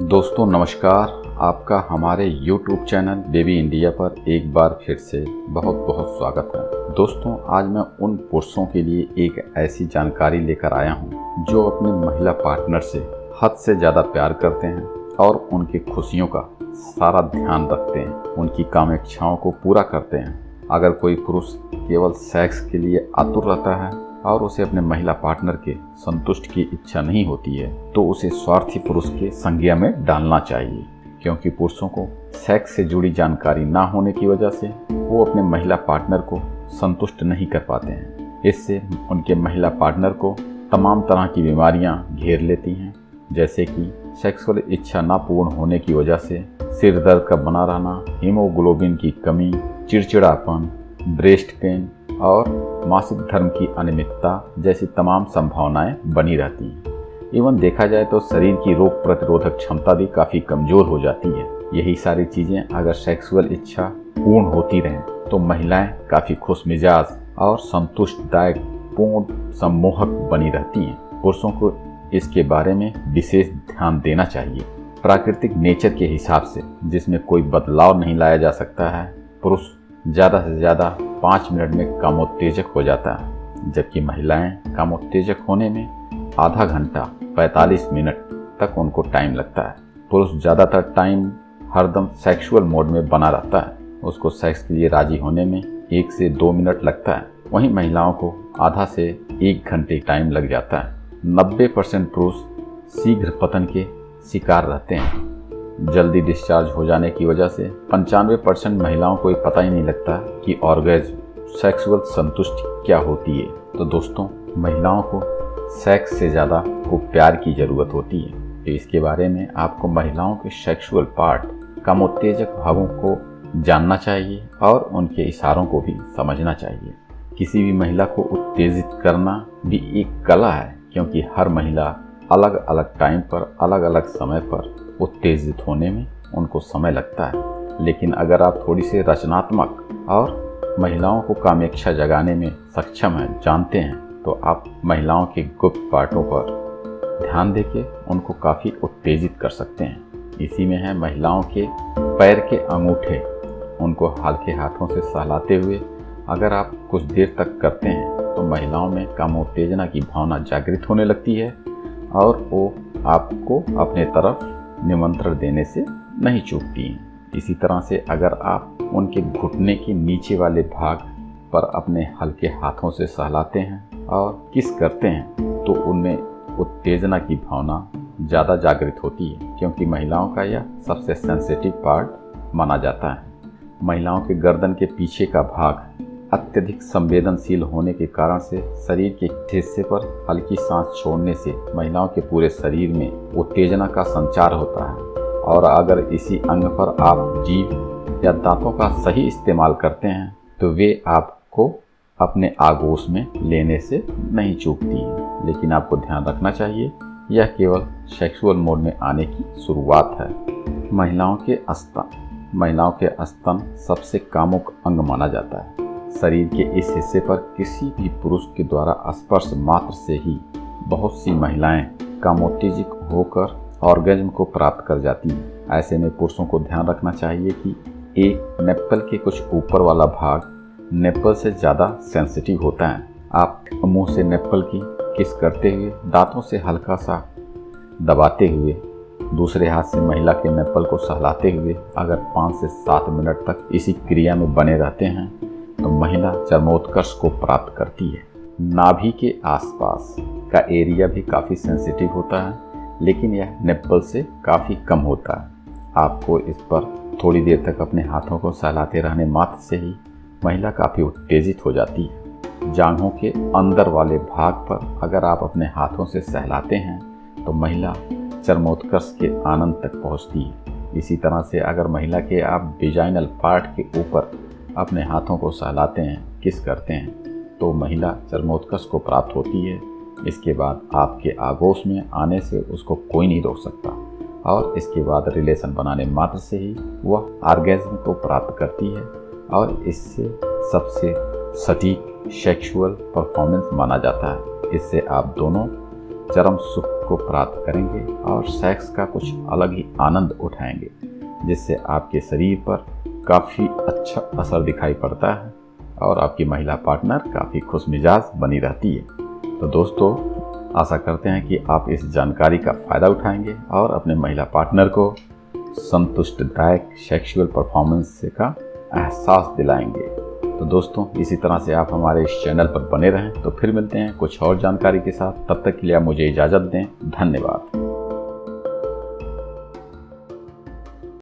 दोस्तों नमस्कार। आपका हमारे YouTube चैनल बेबी इंडिया पर एक बार फिर से बहुत बहुत स्वागत है। दोस्तों आज मैं उन पुरुषों के लिए एक ऐसी जानकारी लेकर आया हूं जो अपने महिला पार्टनर से हद से ज़्यादा प्यार करते हैं और उनकी खुशियों का सारा ध्यान रखते हैं, उनकी कामइच्छाओं को पूरा करते हैं। अगर कोई पुरुष केवल सेक्स के लिए आतुर रहता है और उसे अपने महिला पार्टनर के संतुष्ट की इच्छा नहीं होती है तो उसे स्वार्थी पुरुष के संज्ञा में डालना चाहिए, क्योंकि पुरुषों को सेक्स से जुड़ी जानकारी ना होने की वजह से वो अपने महिला पार्टनर को संतुष्ट नहीं कर पाते हैं। इससे उनके महिला पार्टनर को तमाम तरह की बीमारियां घेर लेती हैं, जैसे कि सेक्सुअल इच्छा ना पूर्ण होने की वजह से सिर दर्द का बना रहना, हीमोग्लोबिन की कमी, चिड़चिड़ापन, ब्रेस्ट पेन और मासिक धर्म की अनियमितता जैसी तमाम संभावनाएं बनी रहती हैं। इवन देखा जाए तो शरीर की रोग प्रतिरोधक क्षमता भी काफ़ी कमज़ोर हो जाती है। यही सारी चीज़ें अगर सेक्सुअल इच्छा पूर्ण होती रहें तो महिलाएं काफ़ी खुश मिजाज और संतुष्टदायक पूर्ण सम्मोहक बनी रहती हैं। पुरुषों को इसके बारे में विशेष ध्यान देना चाहिए। प्राकृतिक नेचर के हिसाब से जिसमें कोई बदलाव नहीं लाया जा सकता है, पुरुष ज़्यादा से ज़्यादा 5 मिनट में कामोत्तेजक हो जाता है, जबकि महिलाएं कामोत्तेजक होने में आधा घंटा 45 मिनट तक उनको टाइम लगता है। पुरुष ज़्यादातर टाइम हरदम सेक्सुअल मोड में बना रहता है, उसको सेक्स के लिए राजी होने में 1 से 2 मिनट लगता है। वहीं महिलाओं को आधा से 1 घंटे टाइम लग जाता है। 90% पुरुष शीघ्र पतन के शिकार रहते हैं। जल्दी डिस्चार्ज हो जाने की वजह से 95% महिलाओं को ये पता ही नहीं लगता कि ऑर्गेज्म सेक्सुअल संतुष्टि क्या होती है। तो दोस्तों महिलाओं को सेक्स से ज़्यादा को प्यार की ज़रूरत होती है। तो इसके बारे में आपको महिलाओं के सेक्सुअल पार्ट, कामोत्तेजक भावों को जानना चाहिए और उनके इशारों को भी समझना चाहिए। किसी भी महिला को उत्तेजित करना भी एक कला है, क्योंकि हर महिला अलग अलग टाइम पर, अलग अलग समय पर उत्तेजित होने में उनको समय लगता है। लेकिन अगर आप थोड़ी सी रचनात्मक और महिलाओं को कामेच्छा जगाने में सक्षम हैं, जानते हैं, तो आप महिलाओं के गुप्त पार्टों पर ध्यान देके उनको काफ़ी उत्तेजित कर सकते हैं। इसी में है महिलाओं के पैर के अंगूठे, उनको हल्के हाथों से सहलाते हुए अगर आप कुछ देर तक करते हैं तो महिलाओं में कामोत्तेजना की भावना जागृत होने लगती है और वो आपको अपने तरफ निमंत्रण देने से नहीं चूकती हैं। इसी तरह से अगर आप उनके घुटने के नीचे वाले भाग पर अपने हल्के हाथों से सहलाते हैं और किस करते हैं तो उनमें उत्तेजना की भावना ज़्यादा जागृत होती है, क्योंकि महिलाओं का यह सबसे सेंसिटिव पार्ट माना जाता है। महिलाओं के गर्दन के पीछे का भाग अत्यधिक संवेदनशील होने के कारण से शरीर के हिस्से पर हल्की सांस छोड़ने से महिलाओं के पूरे शरीर में उत्तेजना का संचार होता है। और अगर इसी अंग पर आप जीभ या दांतों का सही इस्तेमाल करते हैं तो वे आपको अपने आगोश में लेने से नहीं चूकती हैं। लेकिन आपको ध्यान रखना चाहिए, यह केवल सेक्सुअल मोड में आने की शुरुआत है। महिलाओं के स्तन सबसे कामुक अंग माना जाता है। शरीर के इस हिस्से पर किसी भी पुरुष के द्वारा स्पर्श मात्र से ही बहुत सी महिलाएं कामोत्तेजित होकर ऑर्गेज्म को प्राप्त कर जाती हैं। ऐसे में पुरुषों को ध्यान रखना चाहिए कि एक नेप्पल के कुछ ऊपर वाला भाग नेप्पल से ज़्यादा सेंसिटिव होता है। आप मुंह से नेप्पल की किस करते हुए, दांतों से हल्का सा दबाते हुए, दूसरे हाथ से महिला के नेप्पल को सहलाते हुए अगर 5 से 7 मिनट तक इसी क्रिया में बने रहते हैं तो महिला चरमोत्कर्ष को प्राप्त करती है। नाभि के आसपास का एरिया भी काफ़ी सेंसिटिव होता है, लेकिन यह निप्पल से काफ़ी कम होता है। आपको इस पर थोड़ी देर तक अपने हाथों को सहलाते रहने मात्र से ही महिला काफ़ी उत्तेजित हो जाती है। जांघों के अंदर वाले भाग पर अगर आप अपने हाथों से सहलाते हैं तो महिला चरमोत्कर्ष के आनंद तक पहुँचती है। इसी तरह से अगर महिला के आप विजाइनल पार्ट के ऊपर अपने हाथों को सहलाते हैं, किस करते हैं, तो महिला चरमोत्कर्ष को प्राप्त होती है। इसके बाद आपके आगोश में आने से उसको कोई नहीं रोक सकता और इसके बाद रिलेशन बनाने मात्र से ही वह ऑर्गेज्म को प्राप्त करती है और इससे सबसे सटीक सेक्सुअल परफॉर्मेंस माना जाता है। इससे आप दोनों चरम सुख को प्राप्त करेंगे और सेक्स का कुछ अलग ही आनंद उठाएंगे, जिससे आपके शरीर पर काफ़ी अच्छा असर दिखाई पड़ता है और आपकी महिला पार्टनर काफ़ी खुशमिजाज बनी रहती है। तो दोस्तों, आशा करते हैं कि आप इस जानकारी का फ़ायदा उठाएंगे और अपने महिला पार्टनर को संतुष्टिदायक सेक्सुअल परफॉर्मेंस का एहसास दिलाएंगे। तो दोस्तों, इसी तरह से आप हमारे इस चैनल पर बने रहें। तो फिर मिलते हैं कुछ और जानकारी के साथ। तब तक के लिए आप मुझे इजाज़त दें। धन्यवाद।